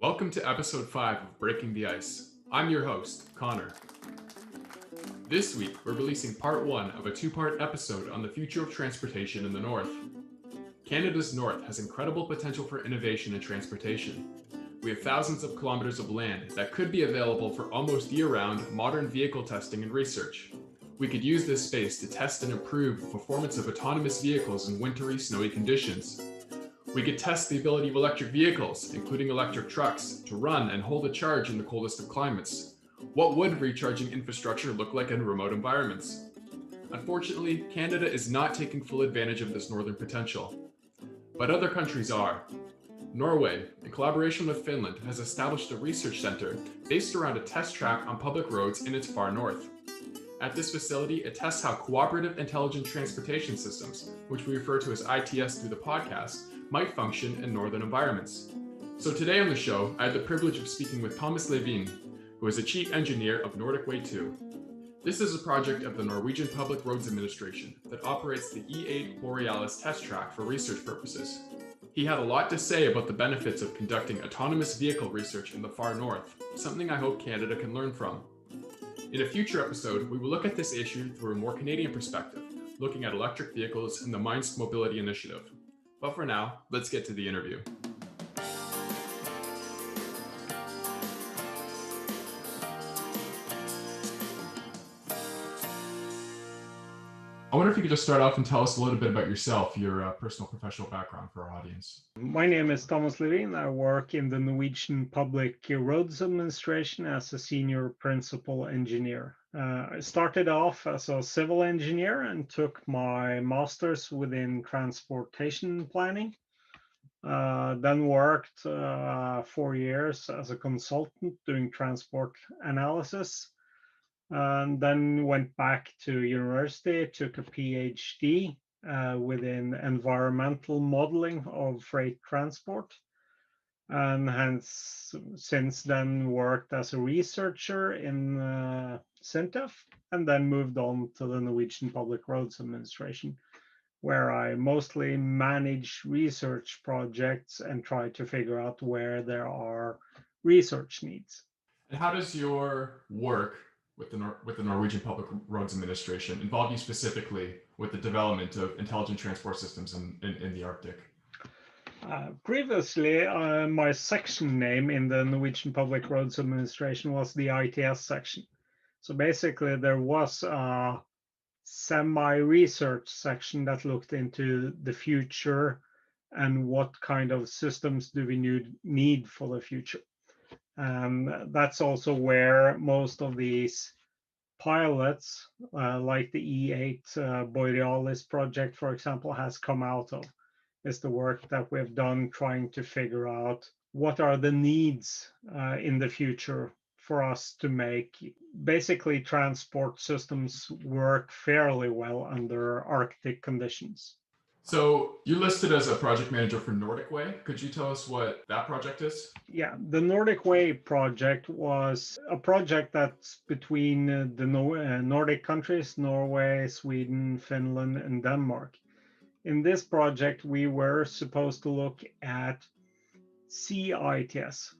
Welcome to episode 5 of Breaking the Ice. I'm your host, Connor. This week, we're releasing part 1 of a 2-part episode on the future of transportation in the North. Canada's North has incredible potential for innovation in transportation. We have thousands of kilometers of land that could be available for almost year-round modern vehicle testing and research. We could use this space to test and improve the performance of autonomous vehicles in wintry, snowy conditions. We could test the ability of electric vehicles, including electric trucks, to run and hold a charge in the coldest of climates. What would recharging infrastructure look like in remote environments? Unfortunately, Canada is not taking full advantage of this northern potential. But other countries are. Norway, in collaboration with Finland, has established a research center based around a test track on public roads in its far north. At this facility, it tests how cooperative intelligent transportation systems, which we refer to as ITS through the podcast, might function in northern environments. So today on the show, I had the privilege of speaking with Tomas Levin, who is the chief engineer of Nordic Way 2. This is a project of the Norwegian Public Roads Administration that operates the E8 Borealis Test Track for research purposes. He had a lot to say about the benefits of conducting autonomous vehicle research in the far north, something I hope Canada can learn from. In a future episode, we will look at this issue through a more Canadian perspective, looking at electric vehicles and the Minds Mobility Initiative. But for now, let's get to the interview. I wonder if you could just start off and tell us a little bit about yourself, your personal professional background for our audience. My name is Tomas Levin. I work in the Norwegian Public Roads Administration as a senior principal engineer. I started off as a civil engineer and took my master's within transportation planning. Then worked 4 years as a consultant doing transport analysis. And then went back to university, took a PhD within environmental modeling of freight transport, and hence since then worked as a researcher in SINTEF, and then moved on to the Norwegian Public Roads Administration, where I mostly manage research projects and try to figure out where there are research needs. And how does your work with the Norwegian Public Roads Administration involve you specifically with the development of intelligent transport systems in the Arctic? Previously, my section name in the Norwegian Public Roads Administration was the ITS section. So basically, there was a semi-research section that looked into the future and what kind of systems do we need for the future. That's also where most of these pilots, like the E8 Borealis project, for example, has come out of. Is the work that we've done trying to figure out what are the needs in the future for us to make basically transport systems work fairly well under Arctic conditions. So you're listed as a project manager for Nordic Way. Could you tell us what that project is? Yeah, the Nordic Way project was a project that's between the Nordic countries, Norway, Sweden, Finland, and Denmark. In this project, we were supposed to look at CITS,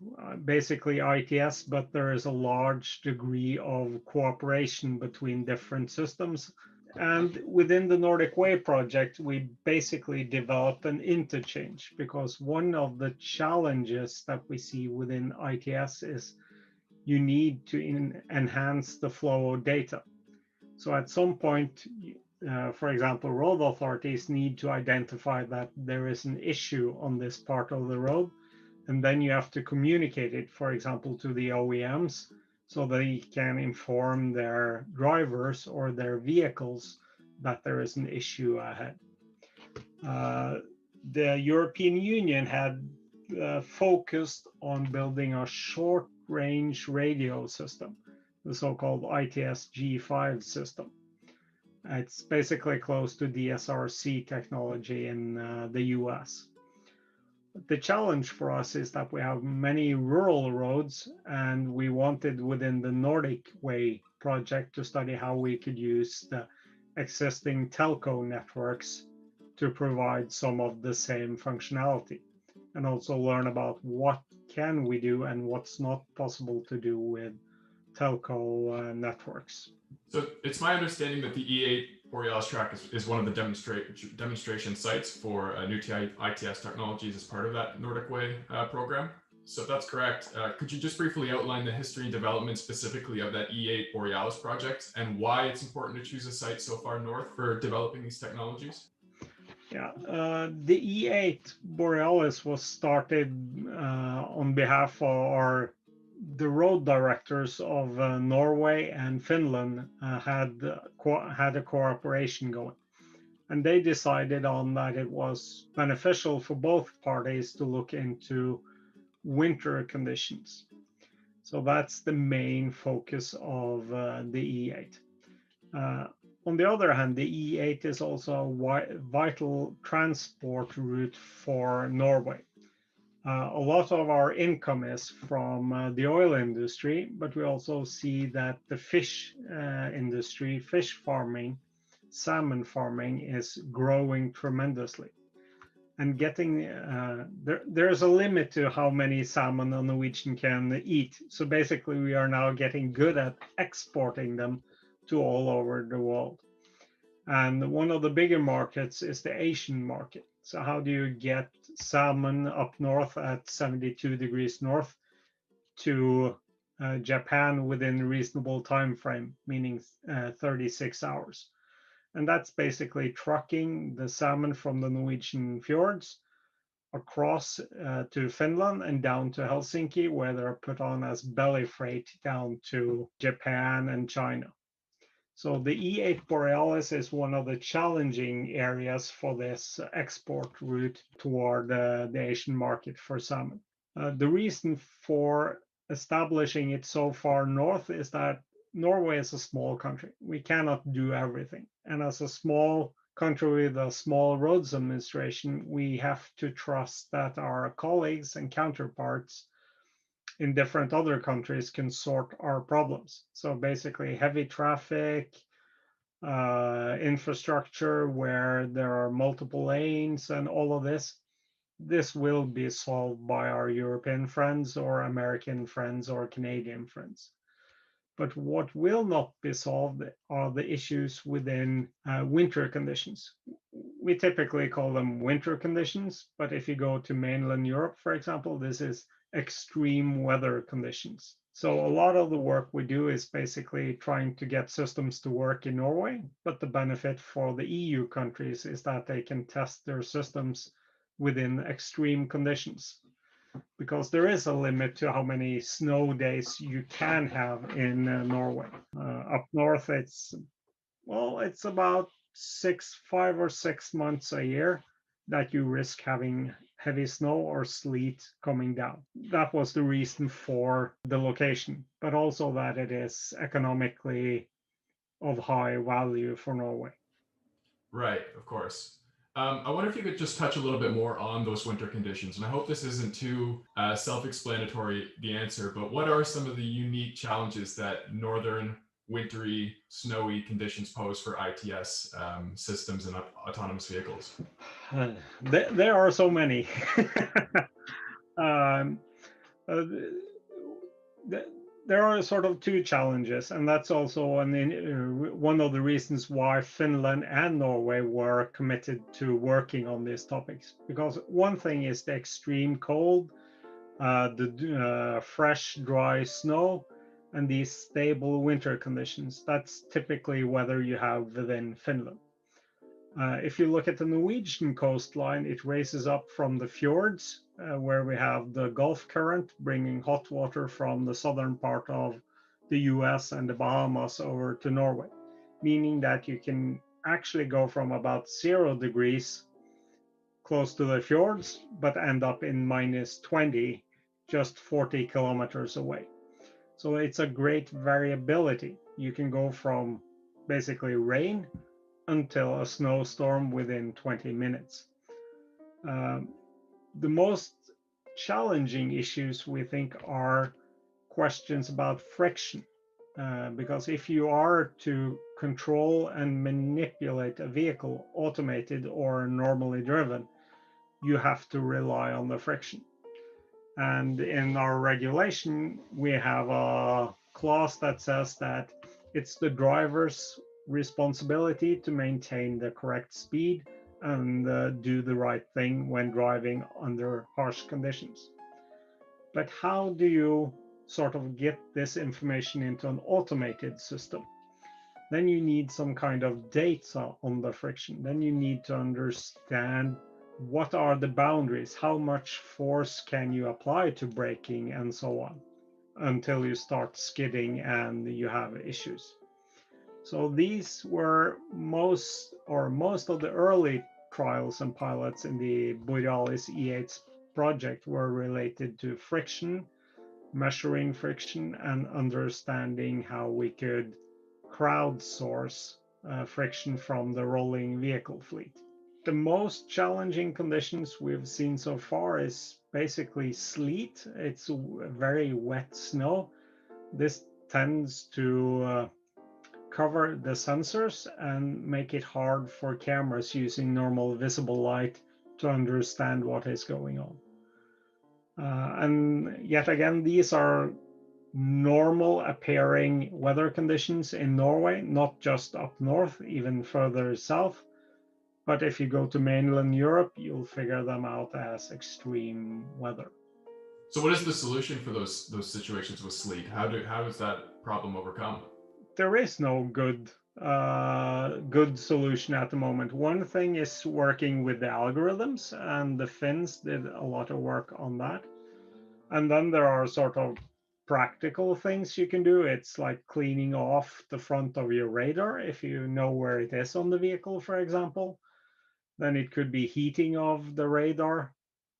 basically ITS, but there is a large degree of cooperation between different systems. And within the Nordic Way project, we basically developed an interchange, because one of the challenges that we see within ITS is you need to enhance the flow of data. So at some point, for example, road authorities need to identify that there is an issue on this part of the road, and then you have to communicate it, for example, to the OEMs, so they can inform their drivers or their vehicles that there is an issue ahead. The European Union had focused on building a short-range radio system, the so-called ITS G5 system. It's basically close to DSRC technology in the US. The challenge for us is that we have many rural roads, and we wanted within the Nordic Way project to study how we could use the existing telco networks to provide some of the same functionality. and also learn about what can we do and what's not possible to do with telco networks. So it's my understanding that the E8 Borealis track is one of the demonstration sites for new ITS technologies as part of that Nordic Way program. So if that's correct, could you just briefly outline the history and development specifically of that E8 Borealis project and why it's important to choose a site so far north for developing these technologies? Yeah, the E8 Borealis was started on behalf of the road directors of Norway and Finland had a cooperation going, and they decided on that it was beneficial for both parties to look into winter conditions. So that's the main focus of the E8. On the other hand, the E8 is also a vital transport route for Norway. A lot of our income is from the oil industry, but we also see that the fish industry, fish farming, salmon farming is growing tremendously. And there's a limit to how many salmon a Norwegian can eat. So basically, we are now getting good at exporting them to all over the world. And one of the bigger markets is the Asian market. So how do you get salmon up north at 72 degrees north to Japan within a reasonable time frame, meaning 36 hours? And that's basically trucking the salmon from the Norwegian fjords across to Finland and down to Helsinki, where they're put on as belly freight down to Japan and China. So the E8 Borealis is one of the challenging areas for this export route toward the Asian market for salmon. The reason for establishing it so far north is that Norway is a small country. We cannot do everything. And as a small country with a small roads administration, we have to trust that our colleagues and counterparts in different other countries can sort our problems. So basically heavy traffic, infrastructure where there are multiple lanes and all of this will be solved by our European friends or American friends or Canadian friends. But what will not be solved are the issues within winter conditions. We typically call them winter conditions, but if you go to mainland Europe, for example, this is extreme weather conditions. So a lot of the work we do is basically trying to get systems to work in Norway, but the benefit for the EU countries is that they can test their systems within extreme conditions, because there is a limit to how many snow days you can have in Norway. Up north, it's about 5 or 6 months a year that you risk having heavy snow or sleet coming down. That was the reason for the location, but also that it is economically of high value for Norway. Right, of course. I wonder if you could just touch a little bit more on those winter conditions. And I hope this isn't too self-explanatory, the answer, but what are some of the unique challenges that northern, wintry, snowy conditions pose for ITS systems and autonomous vehicles? There are so many. um, uh, there are sort of two challenges, and that's also one of the reasons why Finland and Norway were committed to working on these topics. Because one thing is the extreme cold, the fresh, dry snow, and these stable winter conditions. That's typically weather you have within Finland. If you look at the Norwegian coastline, it raises up from the fjords, where we have the Gulf Current bringing hot water from the southern part of the US and the Bahamas over to Norway, meaning that you can actually go from about 0 degrees close to the fjords, but end up in minus 20, just 40 kilometers away. So it's a great variability. You can go from basically rain until a snowstorm within 20 minutes. The most challenging issues we think are questions about friction, because if you are to control and manipulate a vehicle, automated or normally driven, you have to rely on the friction. And in our regulation, we have a clause that says that it's the driver's responsibility to maintain the correct speed and do the right thing when driving under harsh conditions. But how do you sort of get this information into an automated system? Then you need some kind of data on the friction. Then you need to understand what are the boundaries, how much force can you apply to braking and so on, until you start skidding and you have issues. So these were most of the early trials and pilots in the Borealis E8 project were related to friction, measuring friction, and understanding how we could crowdsource friction from the rolling vehicle fleet. The most challenging conditions we've seen so far is basically sleet. It's very wet snow. This tends to cover the sensors and make it hard for cameras using normal visible light to understand what is going on. And yet again, these are normal appearing weather conditions in Norway, not just up north, even further south. But if you go to mainland Europe, you'll figure them out as extreme weather. So what is the solution for those situations with sleet? How is that problem overcome? There is no good solution at the moment. One thing is working with the algorithms, and the Finns did a lot of work on that. And then there are sort of practical things you can do. It's like cleaning off the front of your radar if you know where it is on the vehicle, for example. Then it could be heating of the radar.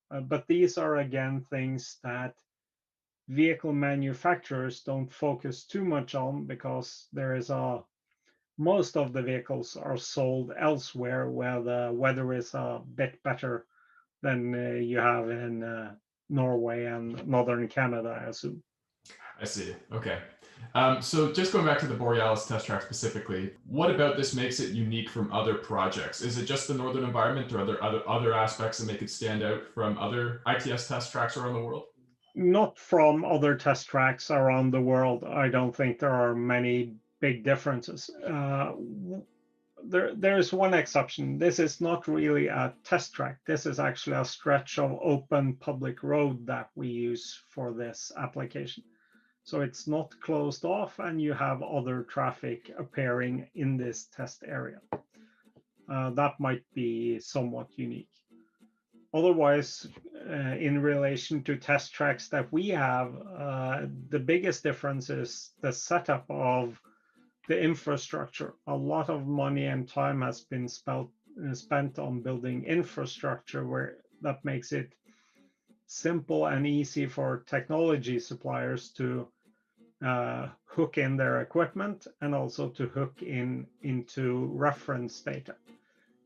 But these are, again, things that vehicle manufacturers don't focus too much on, because most of the vehicles are sold elsewhere where the weather is a bit better than you have in Norway and northern Canada, I assume. I see. Okay. So just going back to the Borealis test track specifically, what about this makes it unique from other projects? Is it just the northern environment, or are there other aspects that make it stand out from other ITS test tracks around the world? Not from other test tracks around the world. I don't think there are many big differences. There's one exception. This is not really a test track. This is actually a stretch of open public road that we use for this application. So it's not closed off, and you have other traffic appearing in this test area. That might be somewhat unique. Otherwise, in relation to test tracks that we have, the biggest difference is the setup of the infrastructure. A lot of money and time has been spent on building infrastructure that makes it simple and easy for technology suppliers to hook in their equipment, and also to hook into reference data.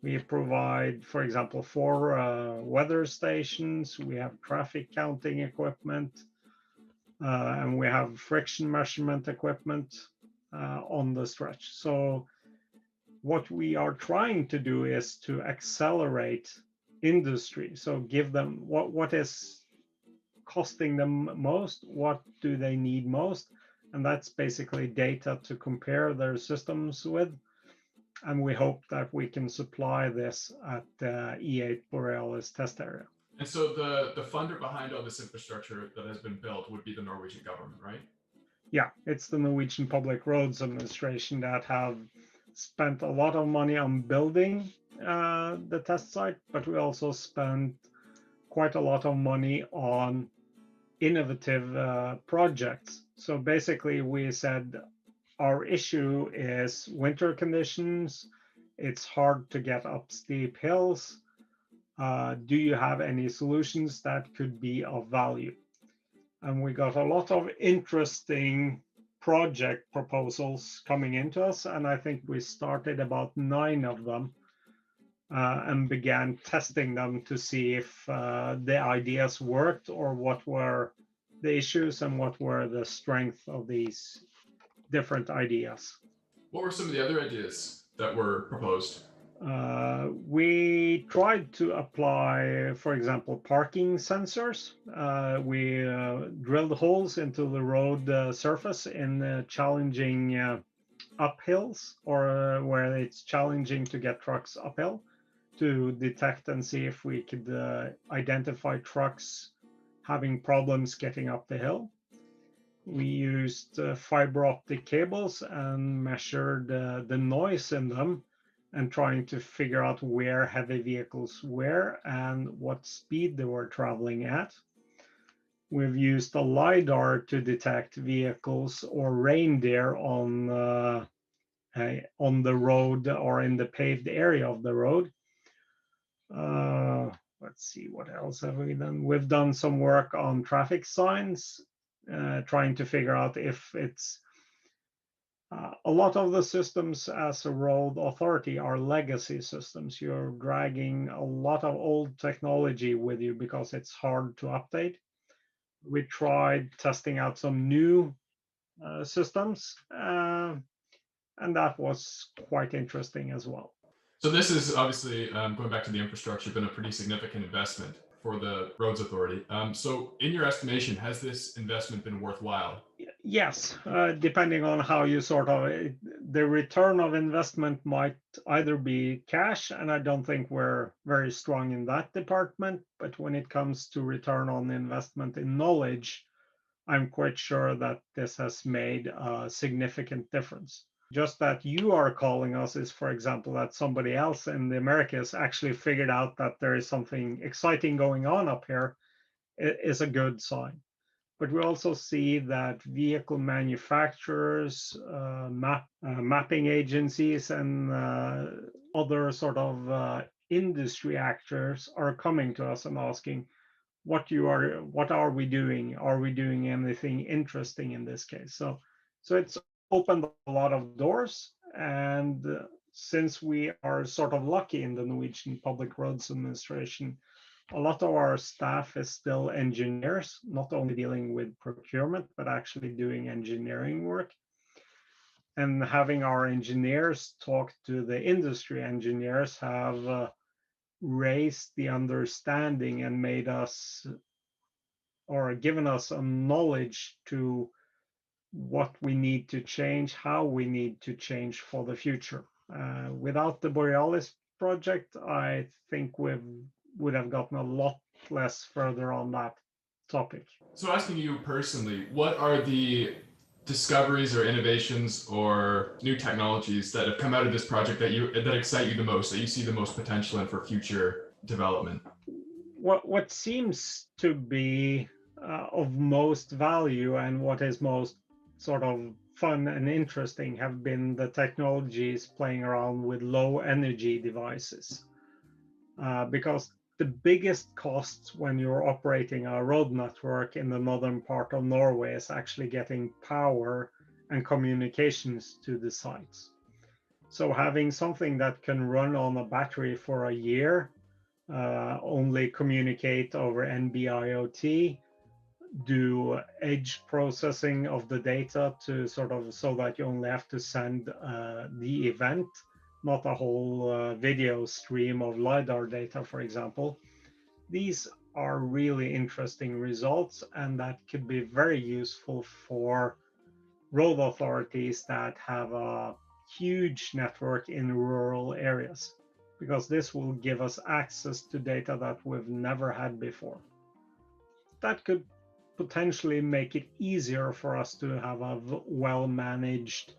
We provide, for example, 4 weather stations. We have traffic counting equipment, and we have friction measurement equipment on the stretch. So what we are trying to do is to accelerate industry. So give them what is costing them most, what do they need most, and that's basically data to compare their systems with. And we hope that we can supply this at the E8 Borealis test area. And so the funder behind all this infrastructure that has been built would be the Norwegian government, right? Yeah, it's the Norwegian Public Roads Administration that have spent a lot of money on building the test site, but we also spent quite a lot of money on innovative projects. So basically we said our issue is winter conditions. It's hard to get up steep hills. Do you have any solutions that could be of value? And we got a lot of interesting project proposals coming into us. And I think we started about 9 of them and began testing them to see if the ideas worked, or what were the issues and what were the strength of these different ideas. What were some of the other ideas that were proposed? We tried to apply, for example, parking sensors. We drilled holes into the road surface in challenging uphills, or where it's challenging to get trucks uphill, to detect and see if we could identify trucks having problems getting up the hill. We used fiber optic cables and measured the noise in them, and trying to figure out where heavy vehicles were and what speed they were traveling at. We've used a LiDAR to detect vehicles or reindeer on the road or in the paved area of the road. Let's see, what else have we done? We've done some work on traffic signs, trying to figure out if it's a lot of the systems as a road authority are legacy systems. You're dragging a lot of old technology with you because it's hard to update. We tried testing out some new systems, and that was quite interesting as well. So this is obviously, going back to the infrastructure, been a pretty significant investment for the roads authority. So in your estimation, has this investment been worthwhile? Yes, depending on how you the return of investment might either be cash, and I don't think we're very strong in that department, but when it comes to return on investment in knowledge, I'm quite sure that this has made a significant difference. Just that you are calling us is, for example, that somebody else in the Americas actually figured out that there is something exciting going on up here, is a good sign. But we also see that vehicle manufacturers, mapping agencies, and other industry actors are coming to us and asking, what are we doing? Are we doing anything interesting in this case? So it's opened a lot of doors, and since we are sort of lucky in the Norwegian Public Roads Administration, a lot of our staff is still engineers, not only dealing with procurement, but actually doing engineering work. And having our engineers talk to the industry engineers have raised the understanding and made us, or given us a knowledge to what we need to change, how we need to change for the future. Without the Borealis project, I think we would have gotten a lot less further on that topic. So asking you personally, what are the discoveries or innovations or new technologies that have come out of this project that excite you the most, that you see the most potential in for future development? What seems to be of most value, and what is most sort of fun and interesting, have been the technologies playing around with low energy devices. Because the biggest costs when you're operating a road network in the northern part of Norway is actually getting power and communications to the sites. So having something that can run on a battery for a year, only communicate over NB-IoT, do edge processing of the data to so that you only have to send the event, not a whole video stream of LiDAR data, for example. These are really interesting results, and that could be very useful for road authorities that have a huge network in rural areas, because this will give us access to data that we've never had before. That could potentially make it easier for us to have a well-managed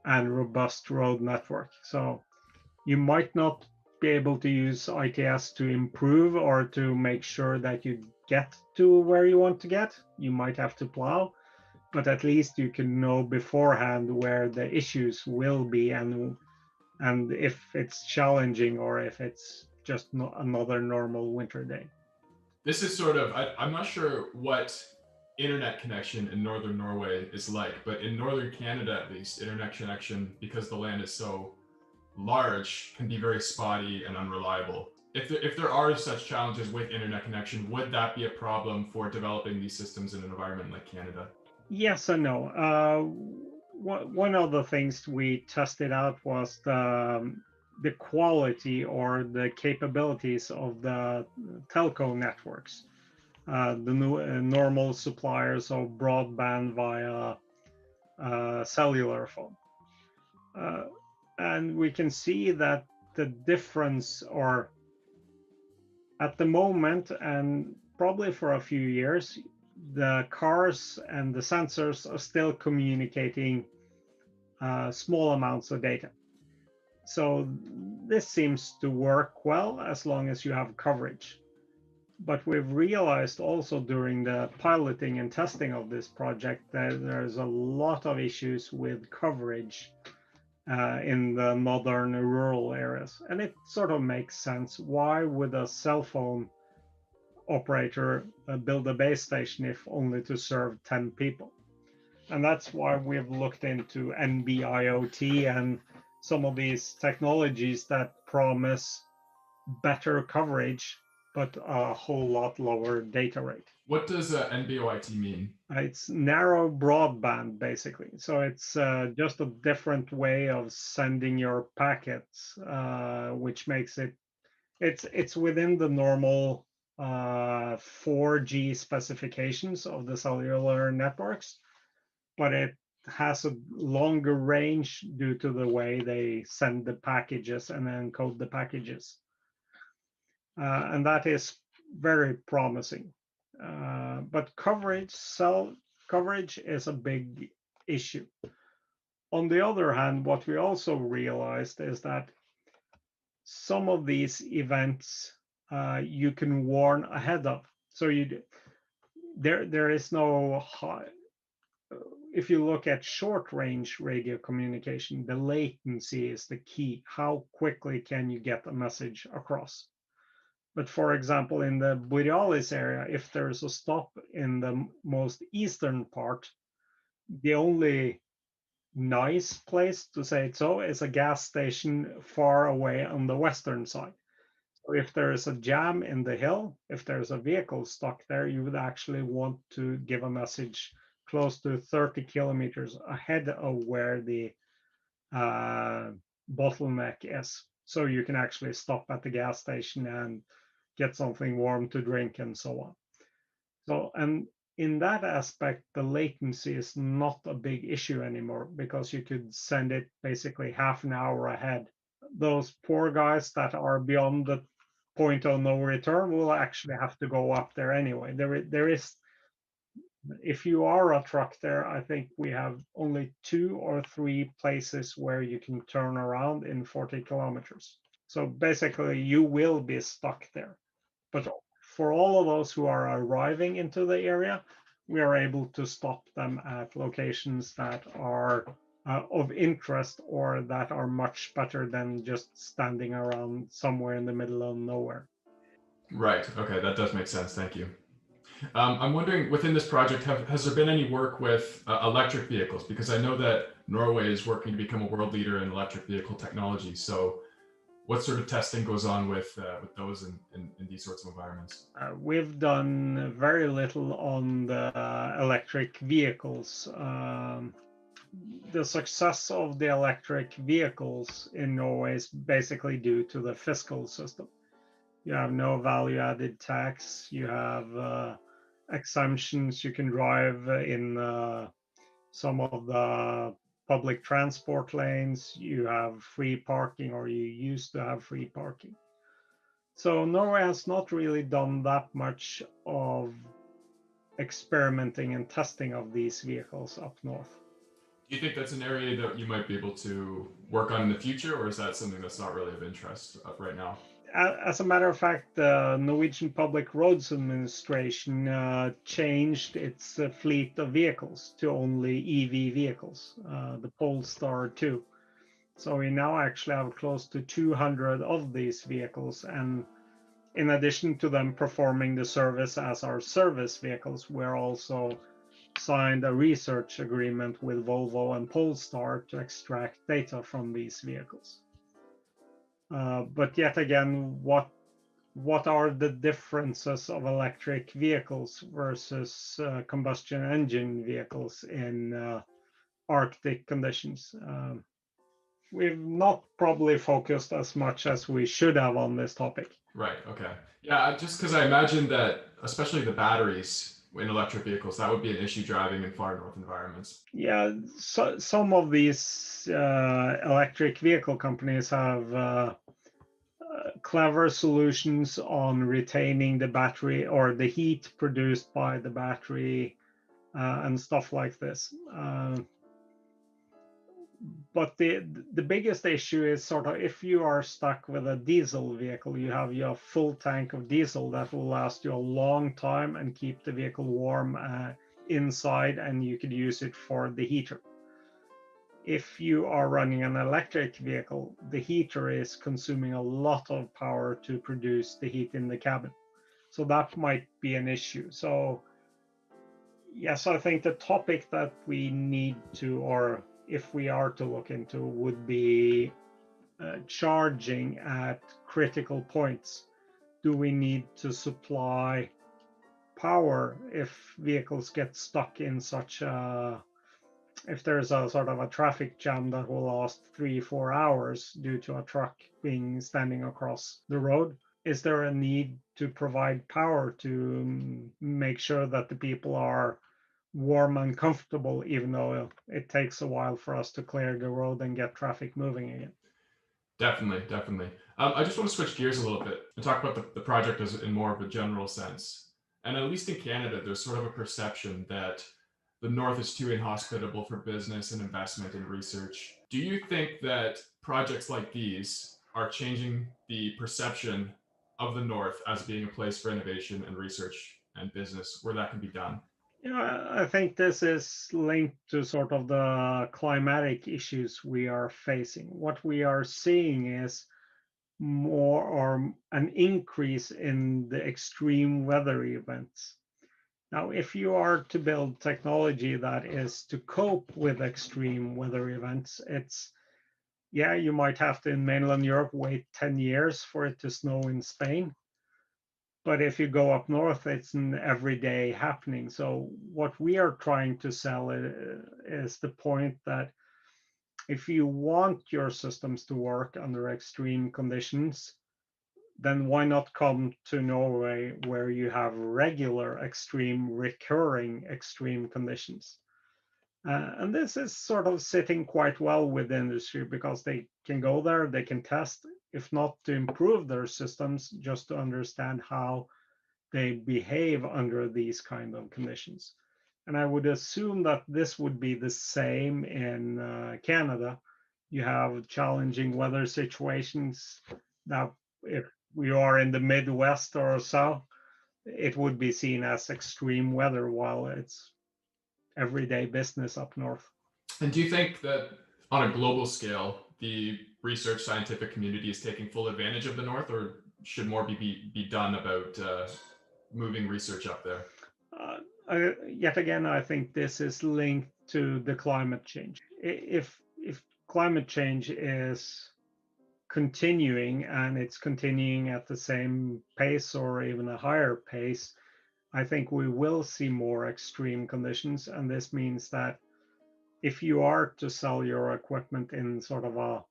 and robust road network. So you might not be able to use ITS to improve or to make sure that you get to where you want to get. You might have to plow, but at least you can know beforehand where the issues will be, and if it's challenging or if it's just not another normal winter day. This is I'm not sure what internet connection in northern Norway is like, but in northern Canada at least, internet connection, because the land is so large, can be very spotty and unreliable. If there are such challenges with internet connection, would that be a problem for developing these systems in an environment like Canada? Yes and no. One of the things we tested out was the quality or the capabilities of the telco networks, the normal suppliers of broadband via cellular phone. And we can see that the difference, or at the moment, and probably for a few years, the cars and the sensors are still communicating small amounts of data. So this seems to work well as long as you have coverage. But we've realized also during the piloting and testing of this project that there's a lot of issues with coverage in the modern rural areas. And it sort of makes sense. Why would a cell phone operator build a base station if only to serve 10 people? And that's why we've looked into NB-IoT and some of these technologies that promise better coverage, but a whole lot lower data rate. What does NB-IoT mean? It's narrow broadband, basically. So it's just a different way of sending your packets, which makes it's within the normal 4G specifications of the cellular networks, but it has a longer range due to the way they send the packages and encode the packages. And that is very promising. But cell coverage is a big issue. On the other hand, what we also realized is that some of these events you can warn ahead of. So there is no high. If you look at short range radio communication, the latency is the key. How quickly can you get a message across? But for example, in the Borealis area, if there's a stop in the most eastern part, the only nice place, to say it so, is a gas station far away on the western side. So if there is a jam in the hill, if there's a vehicle stuck there, you would actually want to give a message close to 30 kilometers ahead of where the bottleneck is. So you can actually stop at the gas station and get something warm to drink and so on. So, and in that aspect, the latency is not a big issue anymore because you could send it basically half an hour ahead. Those poor guys that are beyond the point of no return will actually have to go up there anyway. There is, if you are a truck there, I think we have only 2 or 3 places where you can turn around in 40 kilometers. So basically, you will be stuck there. But for all of those who are arriving into the area, we are able to stop them at locations that are of interest or that are much better than just standing around somewhere in the middle of nowhere. Right. Okay, that does make sense. Thank you. I'm wondering, within this project, has there been any work with electric vehicles? Because I know that Norway is working to become a world leader in electric vehicle technology. So what sort of testing goes on with those in these sorts of environments? We've done very little on the electric vehicles. The success of the electric vehicles in Norway is basically due to the fiscal system. You have no value added tax, you have exemptions, you can drive in some of the public transport lanes, you have free parking, or you used to have free parking. So Norway has not really done that much of experimenting and testing of these vehicles up north. Do you think that's an area that you might be able to work on in the future, or is that something that's not really of interest right now? As a matter of fact, the Norwegian Public Roads Administration changed its fleet of vehicles to only EV vehicles, the Polestar 2. So we now actually have close to 200 of these vehicles. And in addition to them performing the service as our service vehicles, we're also signed a research agreement with Volvo and Polestar to extract data from these vehicles. But yet again, what are the differences of electric vehicles versus combustion engine vehicles in Arctic conditions? we've not probably focused as much as we should have on this topic. Right. Okay. Yeah. Just because I imagine that, especially the batteries in electric vehicles, that would be an issue driving in far north environments. Yeah, so some of these electric vehicle companies have clever solutions on retaining the battery or the heat produced by the battery and stuff like this. But the biggest issue is sort of if you are stuck with a diesel vehicle, you have your full tank of diesel that will last you a long time and keep the vehicle warm inside, and you could use it for the heater. If you are running an electric vehicle, the heater is consuming a lot of power to produce the heat in the cabin. So that might be an issue. So yes, I think the topic that we need to, or if we are to look into, would be charging at critical points. Do we need to supply power if vehicles get stuck in such a, if there's a sort of a traffic jam that will last 3-4 hours due to a truck being standing across the road? Is there a need to provide power to make sure that the people are warm and comfortable, even though it takes a while for us to clear the road and get traffic moving again? Definitely, definitely. I just want to switch gears a little bit and talk about the project as in more of a general sense. And at least in Canada, there's sort of a perception that the North is too inhospitable for business and investment and research. Do you think that projects like these are changing the perception of the North as being a place for innovation and research and business where that can be done? Yeah, I think this is linked to sort of the climatic issues we are facing. What we are seeing is more or an increase in the extreme weather events. Now, if you are to build technology that is to cope with extreme weather events, it's, yeah, you might have to in mainland Europe wait 10 years for it to snow in Spain. But if you go up north, it's an everyday happening. So what we are trying to sell is the point that if you want your systems to work under extreme conditions, then why not come to Norway where you have regular extreme, recurring extreme conditions? And this is sort of sitting quite well with the industry because they can go there, they can test, if not to improve their systems, just to understand how they behave under these kind of conditions. And I would assume that this would be the same in Canada. You have challenging weather situations that if we are in the Midwest or so, it would be seen as extreme weather while it's everyday business up north. And do you think that on a global scale, the research scientific community is taking full advantage of the North, or should more be done about moving research up there? Yet again, I think this is linked to the climate change. If climate change is continuing and it's continuing at the same pace or even a higher pace, I think we will see more extreme conditions. And this means that if you are to sell your equipment in sort of a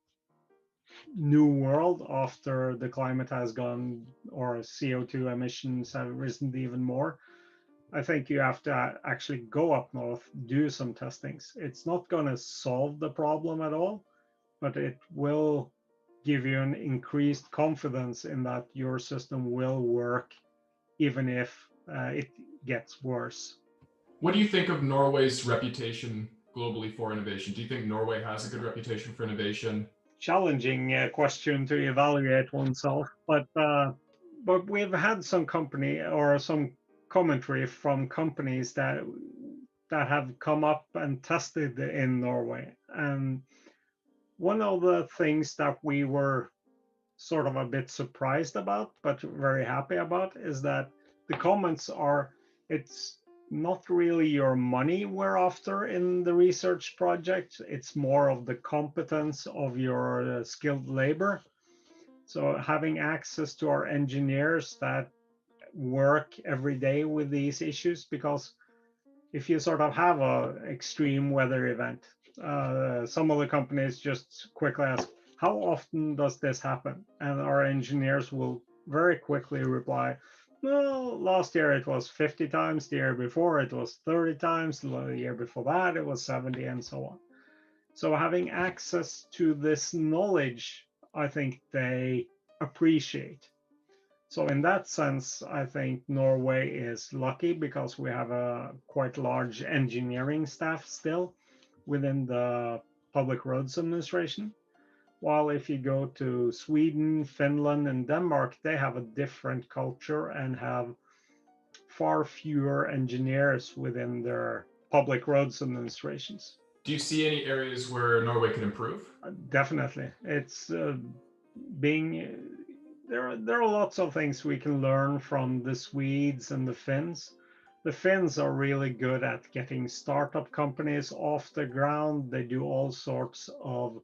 new world after the climate has gone or CO2 emissions have risen even more, I think you have to actually go up north, do some testings. It's not going to solve the problem at all, but it will give you an increased confidence in that your system will work even if it gets worse. What do you think of Norway's reputation globally for innovation? Do you think Norway has a good reputation for innovation? Challenging question to evaluate oneself, but we've had some company or some commentary from companies that have come up and tested in Norway. And one of the things that we were sort of a bit surprised about, but very happy about, is that the comments are, it's not really your money we're after in the research project. It's more of the competence of your skilled labor. So having access to our engineers that work every day with these issues, because if you sort of have a extreme weather event, Some of the companies just quickly ask, how often does this happen? And our engineers will very quickly reply, well, last year it was 50 times, the year before it was 30 times, the year before that it was 70, and so on. So having access to this knowledge, I think they appreciate. So in that sense, I think Norway is lucky because we have a quite large engineering staff still within the Public Roads Administration. While if you go to Sweden, Finland, and Denmark, they have a different culture and have far fewer engineers within their public roads administrations. Do you see any areas where Norway could improve? Definitely. It's being there are lots of things we can learn from the Swedes and the Finns. The Finns are really good at getting startup companies off the ground. They do all sorts of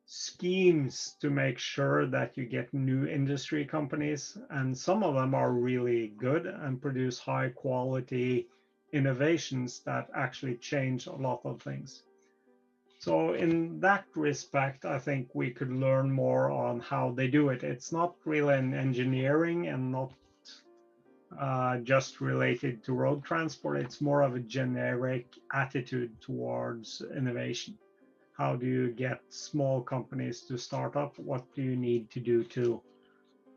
schemes to make sure that you get new industry companies, and some of them are really good and produce high quality innovations that actually change a lot of things. So in that respect, I think we could learn more on how they do it. It's not really an engineering and not just related to road transport. It's more of a generic attitude towards innovation. How do you get small companies to start up? What do you need to do to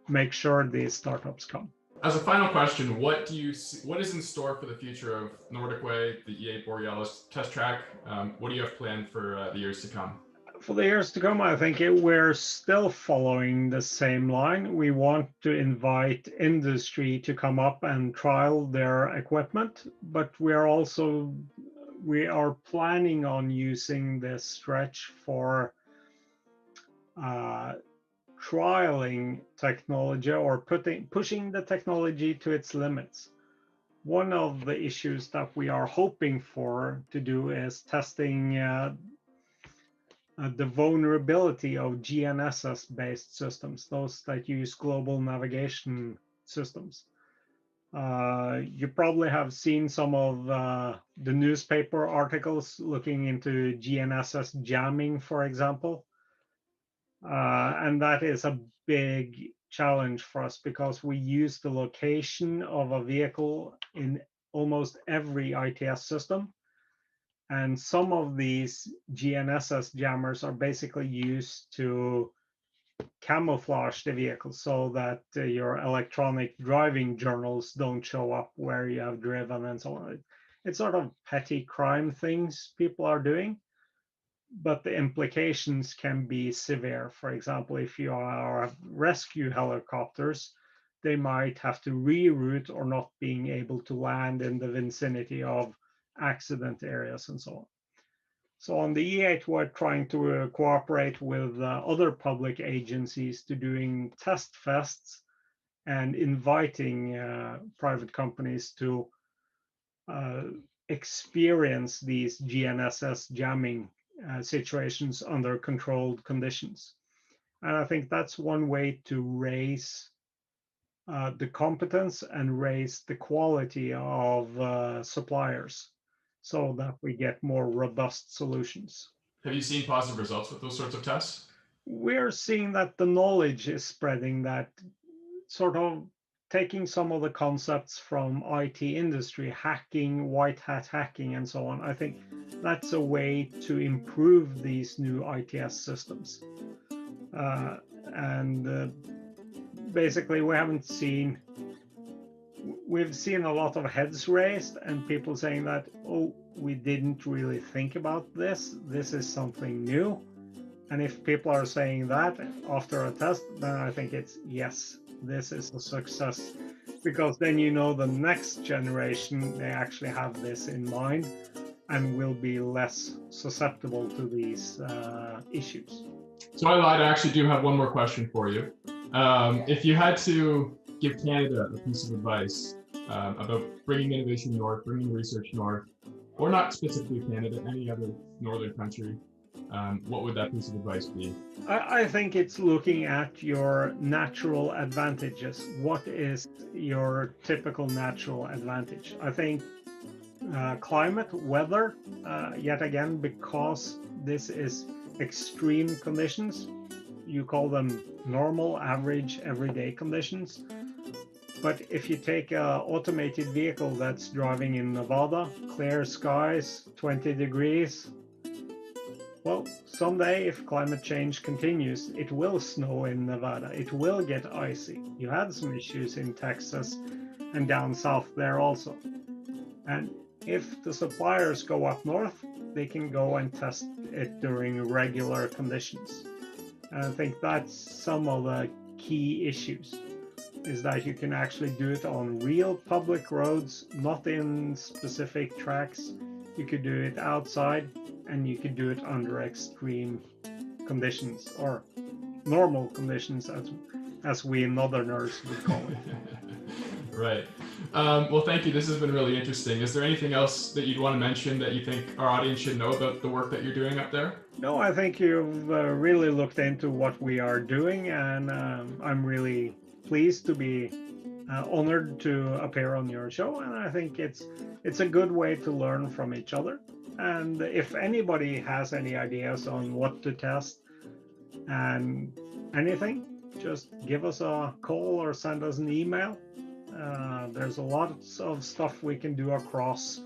make sure these startups come? As a final question, what is in store for the future of Nordic Way, the E8 Borealis Test Track? What do you have planned for the years to come? For the years to come, I think we're still following the same line. We want to invite industry to come up and trial their equipment, but we are planning on using this stretch for trialing technology or pushing the technology to its limits. One of the issues that we are hoping for to do is testing the vulnerability of GNSS-based systems, those that use global navigation systems. You probably have seen some of the newspaper articles looking into GNSS jamming, for example. And that is a big challenge for us because we use the location of a vehicle in almost every ITS system. And some of these GNSS jammers are basically used to camouflage the vehicle so that your electronic driving journals don't show up where you have driven and so on. It's sort of petty crime things people are doing, but the implications can be severe. For example, if you are rescue helicopters, they might have to reroute or not being able to land in the vicinity of accident areas and so on. So on the E8, we're trying to cooperate with other public agencies to doing test fests and inviting private companies to experience these GNSS jamming situations under controlled conditions. And I think that's one way to raise the competence and raise the quality of suppliers so that we get more robust solutions. Have you seen positive results with those sorts of tests? We're seeing that the knowledge is spreading, that sort of taking some of the concepts from IT industry, hacking, white hat hacking, and so on. I think that's a way to improve these new ITS systems. Basically, we've seen a lot of heads raised and people saying that, oh, we didn't really think about this. This is something new. And if people are saying that after a test, then I think it's yes, this is a success, because then you know the next generation, they actually have this in mind and will be less susceptible to these issues. So I lied, I actually do have one more question for you. If you had to give Canada a piece of advice about bringing innovation north, bringing research north, or not specifically Canada, any other northern country, what would that piece of advice be? I think it's looking at your natural advantages. What is your typical natural advantage? I think climate, weather, yet again, because this is extreme conditions. You call them normal, average, everyday conditions. But if you take an automated vehicle that's driving in Nevada, clear skies, 20 degrees, well, someday if climate change continues, it will snow in Nevada. It will get icy. You had some issues in Texas and down south there also. And if the suppliers go up north, they can go and test it during regular conditions. And I think that's some of the key issues, is that you can actually do it on real public roads, not in specific tracks. You could do it outside, and you could do it under extreme conditions, or normal conditions, as we northerners would call it. Right. Well, thank you. This has been really interesting. Is there anything else that you'd want to mention that you think our audience should know about the work that you're doing up there? No, I think you've really looked into what we are doing, and I'm really pleased to be honored to appear on your show. And I think it's a good way to learn from each other. And if anybody has any ideas on what to test and anything, just give us a call or send us an email. There's a lot of stuff we can do across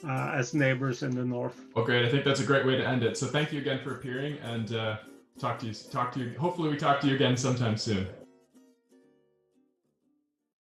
as neighbors in the north. Well, great. I think that's a great way to end it. So thank you again for appearing, and talk to you. Hopefully we talk to you again sometime soon.